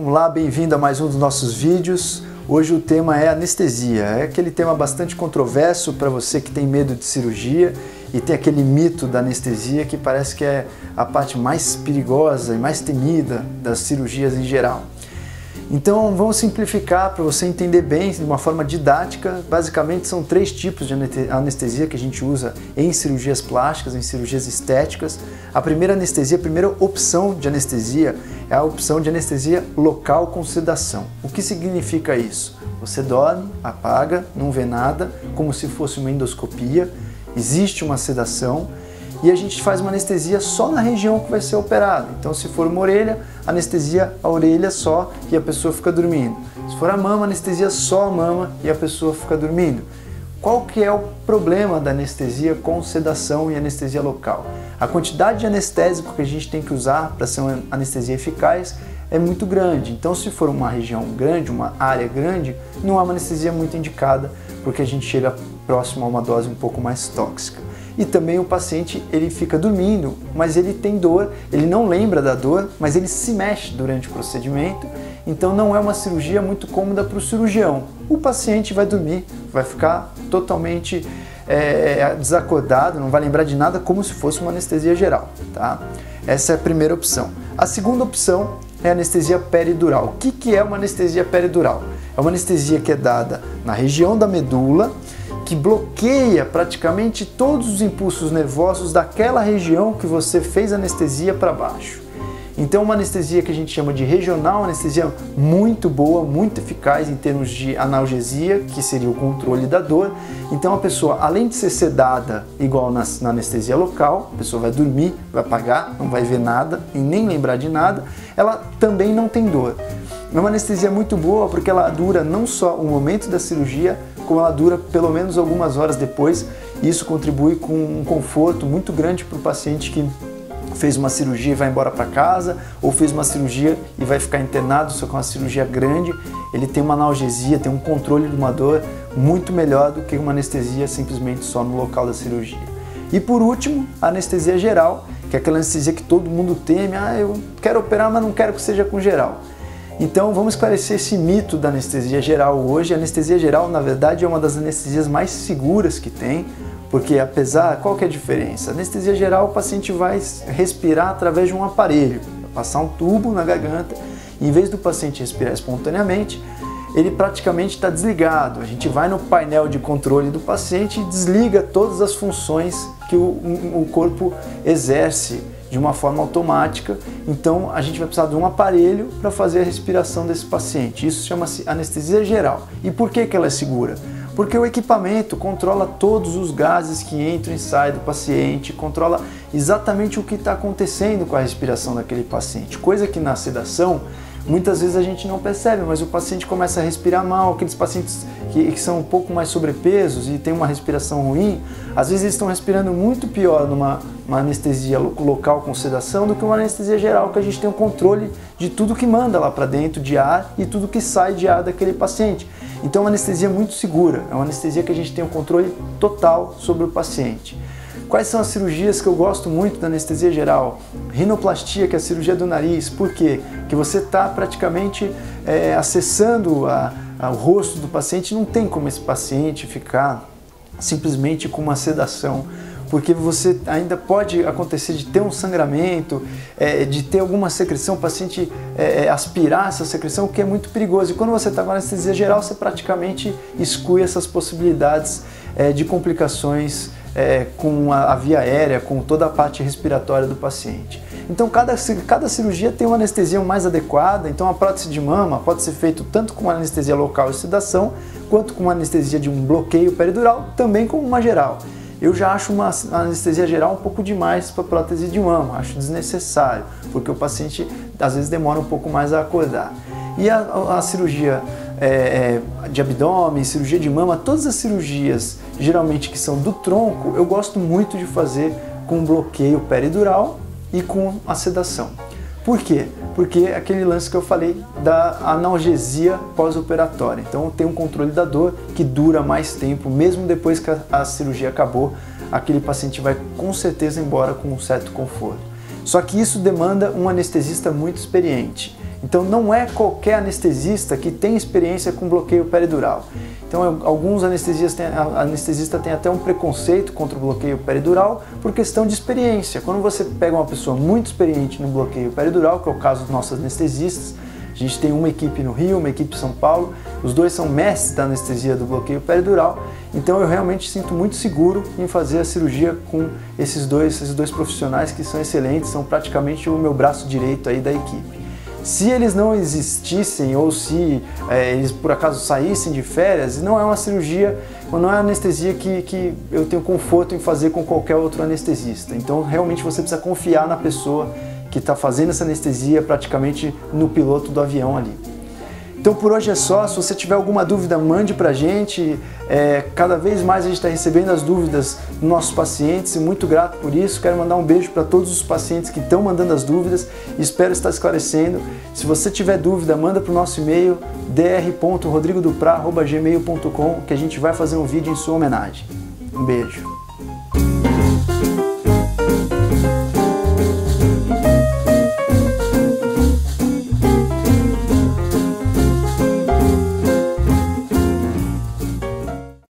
Olá, bem-vindo a mais um dos nossos vídeos. Hoje o tema é anestesia. É aquele tema bastante controverso para você que tem medo de cirurgia e tem aquele mito da anestesia que parece que é a parte mais perigosa e mais temida das cirurgias em geral. Então vamos simplificar para você entender bem, de uma forma didática. Basicamente são 3 tipos de anestesia que a gente usa em cirurgias plásticas, em cirurgias estéticas. A primeira anestesia, a primeira opção de anestesia é a opção de anestesia local com sedação. O que significa isso? Você dorme, apaga, não vê nada, como se fosse uma endoscopia, existe uma sedação e a gente faz uma anestesia só na região que vai ser operada. Então, se for uma orelha, anestesia a orelha só e a pessoa fica dormindo. Se for a mama, anestesia só a mama e a pessoa fica dormindo. Qual que é o problema da anestesia com sedação e anestesia local? A quantidade de anestésico que a gente tem que usar para ser uma anestesia eficaz é muito grande. Então, se for uma região grande, uma área grande, não é uma anestesia muito indicada, porque a gente chega próximo a uma dose um pouco mais tóxica. E também o paciente ele fica dormindo, mas ele tem dor, ele não lembra da dor, mas ele se mexe durante o procedimento, então não é uma cirurgia muito cômoda para o cirurgião. O paciente vai dormir, vai ficar totalmente desacordado, não vai lembrar de nada, como se fosse uma anestesia geral, tá? Essa é a primeira opção. A segunda opção é a anestesia peridural. O que é uma anestesia peridural? É uma anestesia que é dada na região da medula, que bloqueia praticamente todos os impulsos nervosos daquela região que você fez anestesia para baixo. Então, uma anestesia que a gente chama de regional, anestesia muito boa, muito eficaz em termos de analgesia, que seria o controle da dor. Então, a pessoa, além de ser sedada igual na anestesia local, a pessoa vai dormir, vai apagar, não vai ver nada e nem lembrar de nada, ela também não tem dor. É uma anestesia muito boa porque ela dura não só o momento da cirurgia, como ela dura pelo menos algumas horas depois. Isso contribui com um conforto muito grande para o paciente que fez uma cirurgia e vai embora para casa, ou fez uma cirurgia e vai ficar internado, só que é uma cirurgia grande. Ele tem uma analgesia, tem um controle de uma dor muito melhor do que uma anestesia simplesmente só no local da cirurgia. E por último, a anestesia geral, que é aquela anestesia que todo mundo teme. Eu quero operar, mas não quero que seja com geral. Então vamos esclarecer esse mito da anestesia geral hoje. A anestesia geral, na verdade, é uma das anestesias mais seguras que tem, porque qual que é a diferença? A anestesia geral, o paciente vai respirar através de um aparelho, vai passar um tubo na garganta, e em vez do paciente respirar espontaneamente, ele praticamente está desligado. A gente vai no painel de controle do paciente e desliga todas as funções que o corpo exerce de uma forma automática. Então a gente vai precisar de um aparelho para fazer a respiração desse paciente. Isso chama-se anestesia geral. E por que ela é segura? Porque o equipamento controla todos os gases que entram e saem do paciente, controla exatamente o que está acontecendo com a respiração daquele paciente, coisa que na sedação muitas vezes a gente não percebe, mas o paciente começa a respirar mal. Aqueles pacientes que são um pouco mais sobrepesos e têm uma respiração ruim, às vezes eles estão respirando muito pior numa anestesia local com sedação do que uma anestesia geral, que a gente tem o controle de tudo que manda lá para dentro de ar e tudo que sai de ar daquele paciente. Então é uma anestesia muito segura, é uma anestesia que a gente tem o controle total sobre o paciente. Quais são as cirurgias que eu gosto muito da anestesia geral? Rinoplastia, que é a cirurgia do nariz. Por quê? Porque você está praticamente acessando o rosto do paciente. Não tem como esse paciente ficar simplesmente com uma sedação, porque você ainda pode acontecer de ter um sangramento, de ter alguma secreção, o paciente aspirar essa secreção, que é muito perigoso. E quando você está com anestesia geral, você praticamente exclui essas possibilidades de complicações com a via aérea, com toda a parte respiratória do paciente. Então cada cirurgia tem uma anestesia mais adequada. Então a prótese de mama pode ser feita tanto com uma anestesia local e sedação, quanto com uma anestesia de um bloqueio peridural, também com uma geral. Eu já acho uma anestesia geral um pouco demais para prótese de mama, acho desnecessário, porque o paciente às vezes demora um pouco mais a acordar. E a cirurgia de abdômen, cirurgia de mama, todas as cirurgias geralmente que são do tronco, eu gosto muito de fazer com bloqueio peridural e com a sedação. Por quê? Porque é aquele lance que eu falei da analgesia pós-operatória. Então tem um controle da dor que dura mais tempo, mesmo depois que a cirurgia acabou, aquele paciente vai com certeza embora com um certo conforto. Só que isso demanda um anestesista muito experiente. Então não é qualquer anestesista que tem experiência com bloqueio peridural. Então alguns anestesistas têm até um preconceito contra o bloqueio peridural por questão de experiência. Quando você pega uma pessoa muito experiente no bloqueio peridural, que é o caso dos nossos anestesistas, a gente tem uma equipe no Rio, uma equipe em São Paulo, os dois são mestres da anestesia do bloqueio peridural, então eu realmente sinto muito seguro em fazer a cirurgia com esses dois profissionais que são excelentes, são praticamente o meu braço direito aí da equipe. Se eles não existissem ou se eles por acaso saíssem de férias, não é uma cirurgia, não é uma anestesia que eu tenho conforto em fazer com qualquer outro anestesista. Então realmente você precisa confiar na pessoa que está fazendo essa anestesia praticamente no piloto do avião ali. Então por hoje é só, se você tiver alguma dúvida, mande pra gente, cada vez mais a gente está recebendo as dúvidas dos nossos pacientes e muito grato por isso. Quero mandar um beijo para todos os pacientes que estão mandando as dúvidas e espero estar esclarecendo. Se você tiver dúvida, manda para o nosso e-mail dr.rodrigodupra@gmail.com que a gente vai fazer um vídeo em sua homenagem. Um beijo!